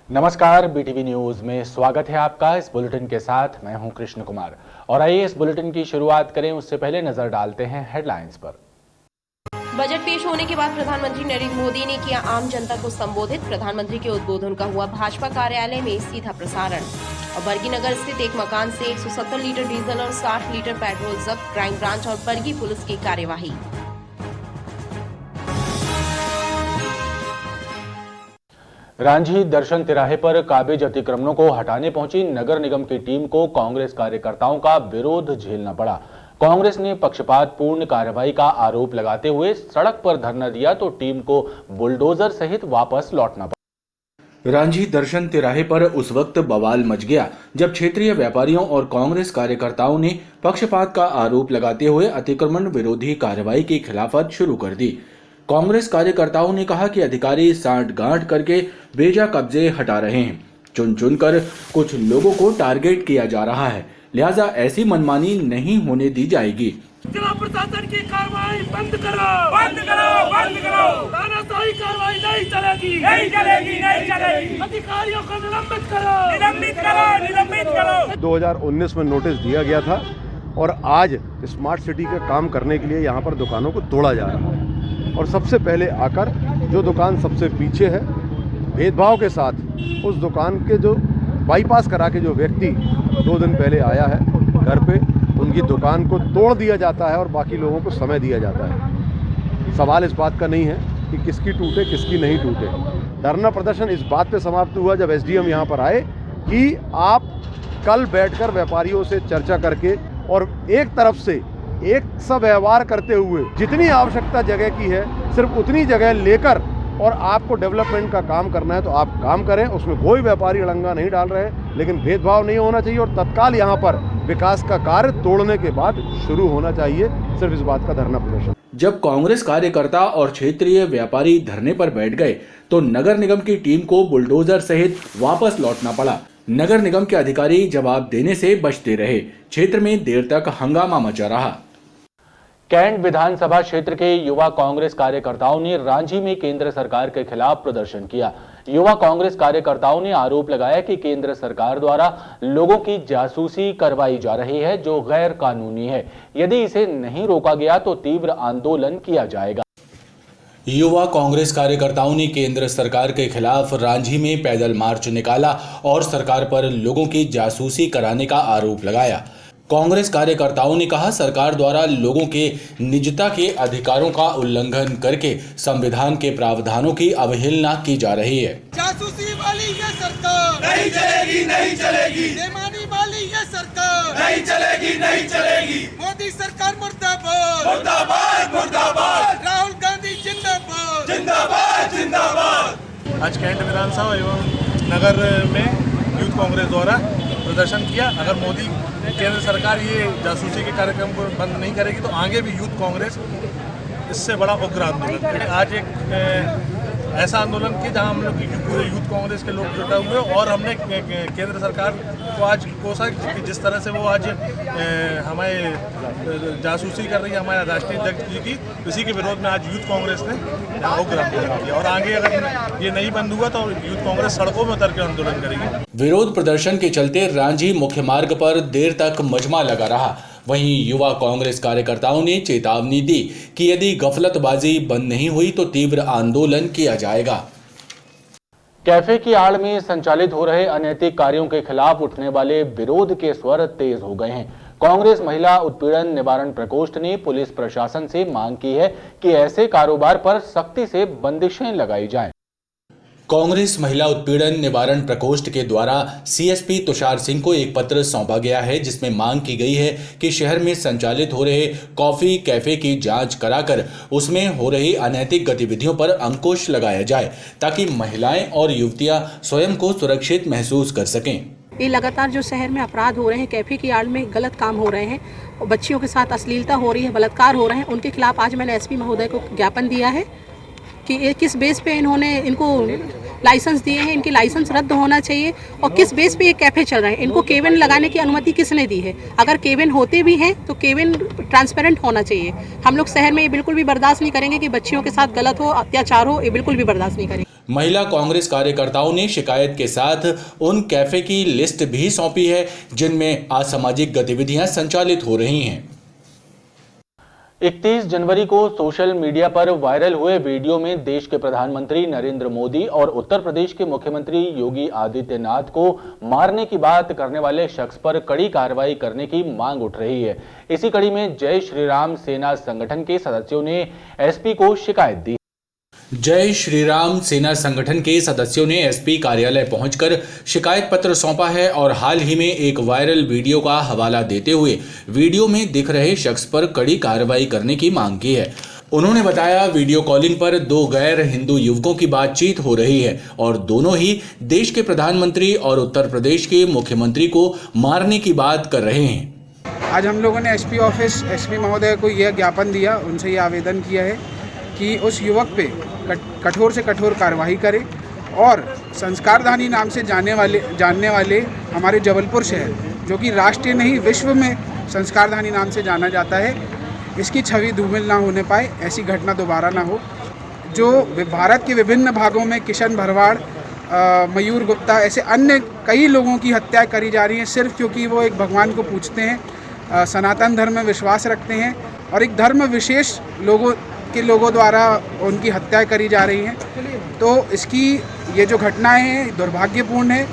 नमस्कार, BTV news में स्वागत है आपका। इस बुलेटिन के साथ मैं हूं कृष्ण कुमार और आइए इस बुलेटिन की शुरुआत करें। उससे पहले नजर डालते हैं हेडलाइंस पर। बजट पेश होने के बाद प्रधानमंत्री नरेंद्र मोदी ने किया आम जनता को संबोधित। प्रधानमंत्री के उद्बोधन का हुआ भाजपा कार्यालय में सीधा प्रसारण। और बरगी नगर स्थित एक मकान से 170 लीटर डीजल और 60 लीटर पेट्रोल जब्त। क्राइम ब्रांच और बरगी पुलिस की कार्यवाही। रांझी दर्शन तिराहे पर काबिज अतिक्रमणों को हटाने पहुंची नगर निगम की टीम को कांग्रेस कार्यकर्ताओं का विरोध झेलना पड़ा। कांग्रेस ने पक्षपातपूर्ण कार्रवाई का आरोप लगाते हुए सड़क पर धरना दिया तो टीम को बुलडोजर सहित वापस लौटना पड़ा। रांझी दर्शन तिराहे पर उस वक्त बवाल मच गया जब क्षेत्रीय व्यापारियों और कांग्रेस कार्यकर्ताओं ने पक्षपात का आरोप लगाते हुए अतिक्रमण विरोधी कार्रवाई की खिलाफत शुरू कर दी। कांग्रेस कार्यकर्ताओं ने कहा कि अधिकारी सांठ-गांठ करके बेजा कब्जे हटा रहे हैं। चुन चुनकर कुछ लोगों को टारगेट किया जा रहा है, लिहाजा ऐसी मनमानी नहीं होने दी जाएगी। जिला प्रशासन की कार्रवाई बंद करो, बंद करो, बंद करो। तानाशाही कार्रवाई नहीं चलेगी, नहीं चलेगी, नहीं चलेगी। अधिकारियों को निलंबित करो, निलंबित करो, निलंबित करो। 2019 में नोटिस दिया गया था और आज स्मार्ट सिटी का काम करने के लिए यहाँ पर दुकानों को तोड़ा जा रहा है। और सबसे पहले आकर जो दुकान सबसे पीछे है, भेदभाव के साथ उस दुकान के जो बाईपास करा के जो व्यक्ति 2 दिन पहले आया है घर पे, उनकी दुकान को तोड़ दिया जाता है और बाकी लोगों को समय दिया जाता है। सवाल इस बात का नहीं है कि किसकी टूटे किसकी नहीं टूटे। धरना प्रदर्शन इस बात पे समाप्त हुआ जब एसडीएम यहाँ पर आए कि आप कल बैठकर व्यापारियों से चर्चा करके और एक तरफ से एक सा व्यवहार करते हुए जितनी आवश्यकता जगह की है सिर्फ उतनी जगह लेकर और आपको डेवलपमेंट का काम करना है तो आप काम करें। उसमें कोई व्यापारी अड़ंगा नहीं डाल रहे हैं, लेकिन भेदभाव नहीं होना चाहिए और तत्काल यहाँ पर विकास का कार्य तोड़ने के बाद शुरू होना चाहिए। सिर्फ इस बात का धरना प्रदर्शन। जब कांग्रेस कार्यकर्ता और क्षेत्रीय व्यापारी धरने पर बैठ गए तो नगर निगम की टीम को बुलडोजर सहित वापस लौटना पड़ा। नगर निगम के अधिकारी जवाब देने से बचते रहे। क्षेत्र में देर तक हंगामा मचा रहा। कैंट विधानसभा क्षेत्र के युवा कांग्रेस कार्यकर्ताओं ने रांझी में केंद्र सरकार के खिलाफ प्रदर्शन किया। युवा कांग्रेस कार्यकर्ताओं ने आरोप लगाया कि केंद्र सरकार द्वारा लोगों की जासूसी करवाई जा रही है जो गैर कानूनी है। यदि इसे नहीं रोका गया तो तीव्र आंदोलन किया जाएगा। युवा कांग्रेस कार्यकर्ताओं ने केंद्र सरकार के खिलाफ रांझी में पैदल मार्च निकाला और सरकार पर लोगों की जासूसी कराने का आरोप लगाया। कांग्रेस कार्यकर्ताओं ने कहा, सरकार द्वारा लोगों के निजता के अधिकारों का उल्लंघन करके संविधान के प्रावधानों की अवहेलना की जा रही है। जासूसी वाली ये सरकार नहीं चलेगी, नहीं चलेगी। बेईमानी वाली ये सरकार नहीं चलेगी, नहीं चलेगी। मोदी सरकार मुर्दाबाद, मुर्दाबाद, मुर्दाबाद। राहुल गांधी जिंदाबाद, जिंदाबाद, जिंदाबाद। आज कैंट विधानसभा एवं नगर में यूथ कांग्रेस द्वारा प्रदर्शन किया। अगर मोदी केंद्र सरकार ये जासूसी के कार्यक्रम को बंद नहीं करेगी तो आगे भी यूथ कांग्रेस इससे बड़ा उग्र आंदोलन करेगी। आज एक ऐसा आंदोलन किया जहां हम लोग पूरे यूथ कांग्रेस के लोग जुटे हुए और हमने केंद्र सरकार को आज कोसा कि जिस तरह से वो आज हमारे जासूसी कर रही है हमारे राष्ट्रीय अध्यक्ष जी की, इसी के विरोध में आज यूथ कांग्रेस ने उग्र आंदोलन किया। और आगे अगर ये नहीं बंद हुआ तो यूथ कांग्रेस सड़कों में उतर के आंदोलन करेगी। विरोध प्रदर्शन के चलते रांझी मुख्य मार्ग पर देर तक मजमा लगा रहा। वहीं युवा कांग्रेस कार्यकर्ताओं ने चेतावनी दी कि यदि गफलतबाजी बंद नहीं हुई तो तीव्र आंदोलन किया जाएगा। कैफे की आड़ में संचालित हो रहे अनैतिक कार्यों के खिलाफ उठने वाले विरोध के स्वर तेज हो गए हैं। कांग्रेस महिला उत्पीड़न निवारण प्रकोष्ठ ने पुलिस प्रशासन से मांग की है कि ऐसे कारोबार पर सख्ती से बंदिशें लगाई जाएं। कांग्रेस महिला उत्पीड़न निवारण प्रकोष्ठ के द्वारा सीएसपी तुषार सिंह को एक पत्र सौंपा गया है जिसमें मांग की गई है कि शहर में संचालित हो रहे कॉफी कैफे की जांच कराकर उसमें हो रही अनैतिक गतिविधियों पर अंकुश लगाया जाए ताकि महिलाएं और युवतियां स्वयं को सुरक्षित महसूस कर सकें। ये लगातार जो शहर में अपराध हो रहे हैं, कैफे की आड़ में गलत काम हो रहे हैं, बच्चियों के साथ अश्लीलता हो रही है, बलात्कार हो रहे हैं, उनके खिलाफ आज मैंने एसपी महोदय को ज्ञापन दिया है कि किस बेस पे इन्होंने इनको लाइसेंस दिए हैं, इनके लाइसेंस रद्द होना चाहिए और किस बेस पे ये कैफे चल रहे हैं, इनको केबिन लगाने की अनुमति किसने दी है। अगर केबिन होते भी हैं तो केबिन ट्रांसपेरेंट होना चाहिए। हम लोग शहर में ये बिल्कुल भी बर्दाश्त नहीं करेंगे कि बच्चियों के साथ गलत हो, अत्याचार हो, ये बिल्कुल भी बर्दाश्त नहीं करेंगे। महिला कांग्रेस कार्यकर्ताओं ने शिकायत के साथ उन कैफे की लिस्ट भी सौंपी है जिनमें असामाजिक गतिविधियां संचालित हो रही हैं। 31 जनवरी को सोशल मीडिया पर वायरल हुए वीडियो में देश के प्रधानमंत्री नरेंद्र मोदी और उत्तर प्रदेश के मुख्यमंत्री योगी आदित्यनाथ को मारने की बात करने वाले शख्स पर कड़ी कार्रवाई करने की मांग उठ रही है। इसी कड़ी में जय श्री राम सेना संगठन के सदस्यों ने एसपी को शिकायत दी। जय श्री राम सेना संगठन के सदस्यों ने एसपी कार्यालय पहुंचकर शिकायत पत्र सौंपा है और हाल ही में एक वायरल वीडियो का हवाला देते हुए वीडियो में दिख रहे शख्स पर कड़ी कार्रवाई करने की मांग की है। उन्होंने बताया वीडियो कॉलिंग पर 2 गैर हिंदू युवकों की बातचीत हो रही है और दोनों ही देश के प्रधानमंत्री और उत्तर प्रदेश के मुख्यमंत्री को मारने की बात कर रहे हैं। आज हम लोगों ने एसपी ऑफिस एसपी महोदय को यह ज्ञापन दिया, उनसे ये आवेदन किया है कि उस युवक पे कठोर से कठोर कार्रवाई करें और संस्कारधानी नाम से जानने वाले हमारे जबलपुर शहर, जो कि राष्ट्रीय नहीं विश्व में संस्कारधानी नाम से जाना जाता है, इसकी छवि धूमिल ना होने पाए, ऐसी घटना दोबारा ना हो। जो भारत के विभिन्न भागों में किशन भरवाड़, मयूर गुप्ता, ऐसे अन्य कई लोगों की हत्या करी जा रही है सिर्फ क्योंकि वो एक भगवान को पूजते हैं, सनातन धर्म में विश्वास रखते हैं और एक धर्म विशेष लोगों द्वारा उनकी हत्या करी जा रही हैं। तो इसकी ये जो घटनाएं हैं दुर्भाग्यपूर्ण है,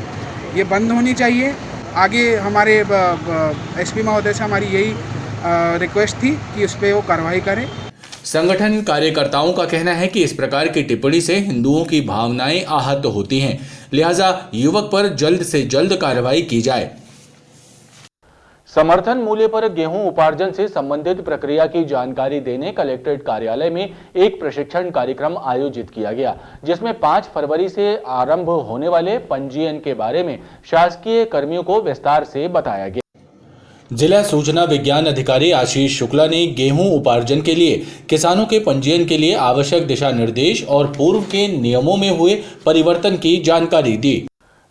ये बंद होनी चाहिए। आगे हमारे एसपी महोदय से हमारी यही रिक्वेस्ट थी कि उस पर वो कार्रवाई करें। संगठन कार्यकर्ताओं का कहना है कि इस प्रकार की टिप्पणी से हिंदुओं की भावनाएं आहत होती हैं, लिहाजा युवक पर जल्द से जल्द कार्रवाई की जाए। समर्थन मूल्य पर गेहूं उपार्जन से संबंधित प्रक्रिया की जानकारी देने कलेक्ट्रेट कार्यालय में एक प्रशिक्षण कार्यक्रम आयोजित किया गया, जिसमें 5 फरवरी से आरंभ होने वाले पंजीयन के बारे में शासकीय कर्मियों को विस्तार से बताया गया। जिला सूचना विज्ञान अधिकारी आशीष शुक्ला ने गेहूं उपार्जन के लिए किसानों के पंजीयन के लिए आवश्यक दिशा निर्देश और पूर्व के नियमों में हुए परिवर्तन की जानकारी दी।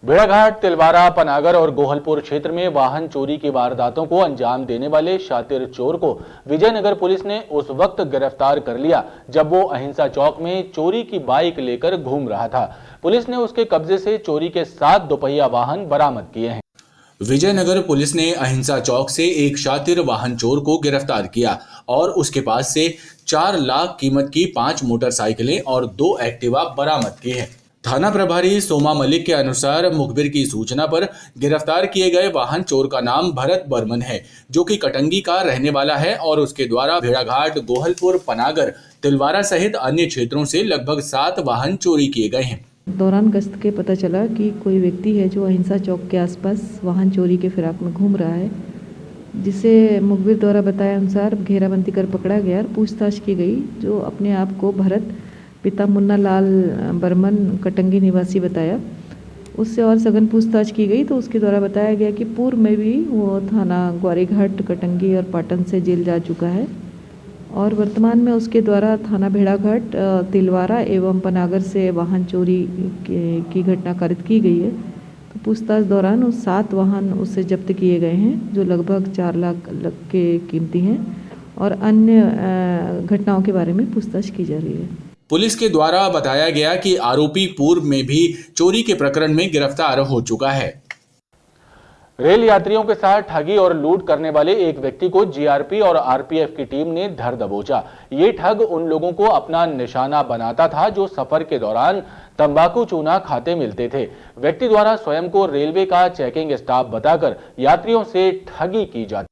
भेड़ाघाट, तिलवारा, पनागर और गोहलपुर क्षेत्र में वाहन चोरी की वारदातों को अंजाम देने वाले शातिर चोर को विजयनगर पुलिस ने उस वक्त गिरफ्तार कर लिया जब वो अहिंसा चौक में चोरी की बाइक लेकर घूम रहा था। पुलिस ने उसके कब्जे से चोरी के 7 दोपहिया वाहन बरामद किए हैं। विजयनगर पुलिस ने अहिंसा चौक से एक शातिर वाहन चोर को गिरफ्तार किया और उसके पास से 4 लाख कीमत की 5 मोटरसाइकिलें और 2 एक्टिवा बरामद की हैं। थाना प्रभारी सोमा मलिक के अनुसार मुखबिर की सूचना पर गिरफ्तार किए गए वाहन चोर का नाम भरत बर्मन है, जो कि कटंगी का रहने वाला है और उसके द्वारा भेड़ाघाट, गोहलपुर, पनागर, तिलवारा सहित अन्य क्षेत्रों से लगभग 7 वाहन चोरी किए गए हैं। दौरान गश्त के पता चला कि कोई व्यक्ति है जो अहिंसा चौक के आसपास वाहन चोरी के फिराक में घूम रहा है, जिसे मुखबिर द्वारा बताया अनुसार घेराबंदी कर पकड़ा गया और पूछताछ की गई, जो अपने आप को भरत पिता मुन्ना लाल बर्मन कटंगी निवासी बताया। उससे और सघन पूछताछ की गई तो उसके द्वारा बताया गया कि पूर्व में भी वो थाना ग्वारीघाट, कटंगी और पाटन से जेल जा चुका है और वर्तमान में उसके द्वारा थाना भेड़ाघाट, तिलवारा एवं पनागर से वाहन चोरी की घटना कारित की गई है। तो पूछताछ दौरान उस 7 वाहन उससे जब्त किए गए हैं, जो लगभग 4 लाख के कीमती हैं और अन्य घटनाओं के बारे में पूछताछ की जा रही है। पुलिस के द्वारा बताया गया कि आरोपी पूर्व में भी चोरी के प्रकरण में गिरफ्तार हो चुका है। रेल यात्रियों के साथ ठगी और लूट करने वाले एक व्यक्ति को जीआरपी और आरपीएफ की टीम ने धर दबोचा। ये ठग उन लोगों को अपना निशाना बनाता था जो सफर के दौरान तंबाकू चूना खाते मिलते थे। व्यक्ति द्वारा स्वयं को रेलवे का चेकिंग स्टाफ बताकर यात्रियों से ठगी की जाती।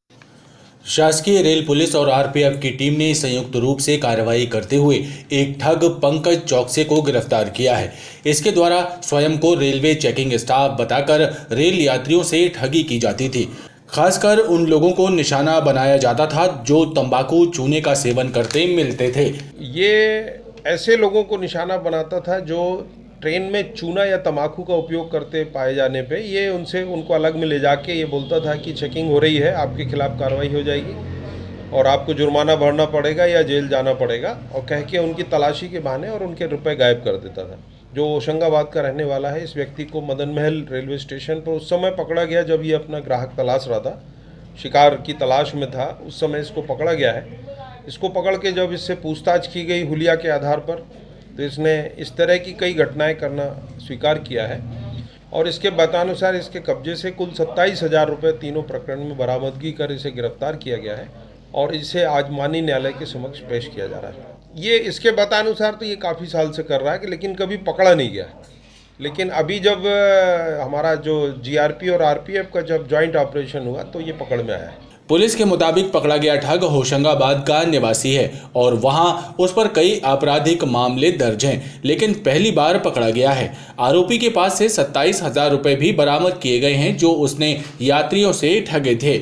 शासकीय रेल पुलिस और आरपीएफ की टीम ने संयुक्त रूप से कार्रवाई करते हुए एक ठग पंकज चौकसे को गिरफ्तार किया है। इसके द्वारा स्वयं को रेलवे चेकिंग स्टाफ बताकर रेल यात्रियों से ठगी की जाती थी। खासकर उन लोगों को निशाना बनाया जाता था जो तंबाकू चूने का सेवन करते मिलते थे। ये ऐसे लोगों को निशाना बनाता था जो ट्रेन में चूना या तंबाकू का उपयोग करते पाए जाने पे ये उनको अलग में ले जाके ये बोलता था कि चेकिंग हो रही है, आपके खिलाफ कार्रवाई हो जाएगी और आपको जुर्माना भरना पड़ेगा या जेल जाना पड़ेगा, और कह के उनकी तलाशी के बहाने और उनके रुपए गायब कर देता था। जो होशंगाबाद का रहने वाला है, इस व्यक्ति को मदन महल रेलवे स्टेशन पर उस समय पकड़ा गया जब ये अपना ग्राहक तलाश रहा था, शिकार की तलाश में था, उस समय इसको पकड़ा गया है। इसको पकड़ के जब इससे पूछताछ की गई हुलिया के आधार पर, तो तो इसने इस तरह की कई घटनाएं करना स्वीकार किया है और इसके बतानुसार इसके कब्जे से कुल 27,000 रुपये तीनों प्रकरण में बरामदगी कर इसे गिरफ्तार किया गया है और इसे आज माननीय न्यायालय के समक्ष पेश किया जा रहा है। ये इसके बतानुसार तो ये काफ़ी साल से कर रहा है कि लेकिन कभी पकड़ा नहीं गया। लेकिन अभी जब हमारा जो जीआरपी और आरपीएफ का जब जॉइंट ऑपरेशन हुआ तो ये पकड़ में आया है। पुलिस के मुताबिक पकड़ा गया ठग होशंगाबाद का निवासी है और वहां उस पर कई आपराधिक मामले दर्ज हैं, लेकिन पहली बार पकड़ा गया है। आरोपी के पास से 27,000 रुपए भी बरामद किए गए हैं जो उसने यात्रियों से ठगे थे।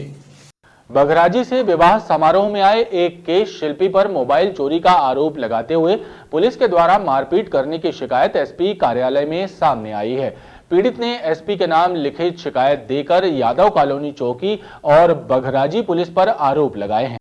बघराजी से विवाह समारोह में आए एक केश शिल्पी पर मोबाइल चोरी का आरोप लगाते हुए पुलिस के द्वारा मारपीट करने की शिकायत एसपी कार्यालय में सामने आई है। पीड़ित ने एसपी के नाम लिखित शिकायत देकर यादव कॉलोनी चौकी और बघराजी पुलिस पर आरोप लगाए हैं।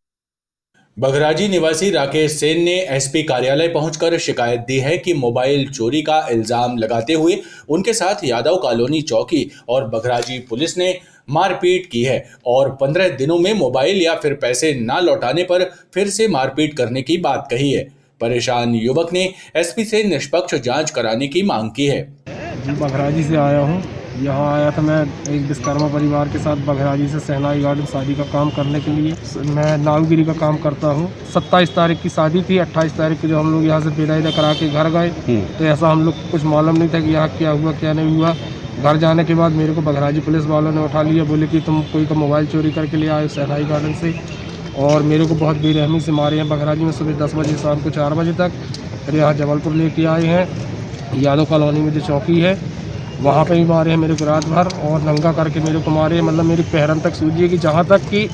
बघराजी निवासी राकेश सेन ने एसपी कार्यालय पहुंचकर शिकायत दी है कि मोबाइल चोरी का इल्जाम लगाते हुए उनके साथ यादव कॉलोनी चौकी और बघराजी पुलिस ने मारपीट की है और 15 दिनों में मोबाइल या फिर पैसे ना लौटाने पर फिर से मारपीट करने की बात कही है। परेशान युवक ने एसपी से निष्पक्ष जांच कराने की मांग की है। जी बघराजी से आया हूँ। यहाँ आया था मैं एक विश्वकर्मा परिवार के साथ बघराजी से सहनाई गार्डन शादी का काम करने के लिए। मैं नावगिरी का काम करता हूँ। 27 तारीख की शादी थी। 28 तारीख को जो हम लोग यहाँ से विदाई करा के घर गए तो ऐसा हम लोग कुछ मालूम नहीं था कि यहाँ क्या हुआ क्या नहीं हुआ। घर जाने के बाद मेरे को बघराजी पुलिस वालों ने उठा लिया, बोले कि तुम कोई का मोबाइल चोरी करके ले आए सहनाई गार्डन से और मेरे को बहुत बेरहमी से मारे हैं। बघराजी में सुबह 10 बजे शाम को 4 बजे तक। फिर यहाँ जबलपुर लेके आए हैं। यादव कॉलोनी में जो चौकी है वहाँ पे भी मारे हैं मेरे को रात भर और नंगा करके मेरे को मारे हैं। मतलब मेरी पहरन तक सूझी कि जहाँ तक कि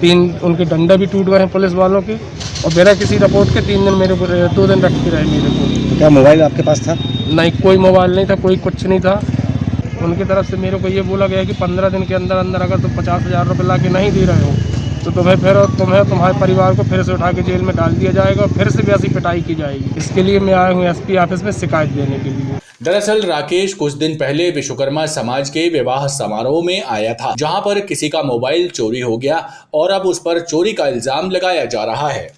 3 उनके डंडे भी टूट गए हैं पुलिस वालों के और बिना किसी रिपोर्ट के 3 दिन मेरे को 2 दिन रखते रहे मेरे को। क्या मोबाइल आपके पास था? नहीं, कोई मोबाइल नहीं था, कोई कुछ नहीं था। उनकी तरफ से मेरे को ये बोला गया कि 15 दिन के अंदर अंदर अगर तुम 50,000 रुपये ला के नहीं दे रहे हो तो तुम्हारे परिवार को फिर से उठा के जेल में डाल दिया जाएगा और फिर से भी ऐसी पिटाई की जाएगी। इसके लिए मैं आया हूँ एसपी ऑफिस में शिकायत देने के लिए। दरअसल राकेश कुछ दिन पहले विश्वकर्मा समाज के विवाह समारोह में आया था, जहां पर किसी का मोबाइल चोरी हो गया और अब उस पर चोरी का इल्जाम लगाया जा रहा है।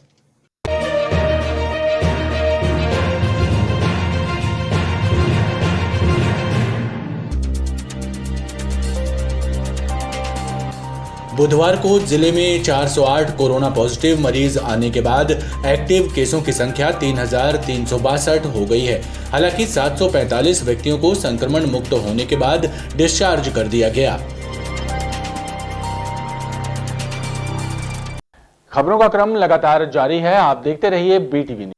बुधवार को जिले में 408 कोरोना पॉजिटिव मरीज आने के बाद एक्टिव केसों की संख्या 3,362 हो गई है। हालांकि 745 व्यक्तियों को संक्रमण मुक्त होने के बाद डिस्चार्ज कर दिया गया। खबरों का क्रम लगातार जारी है, आप देखते रहिए BTV न्यूज।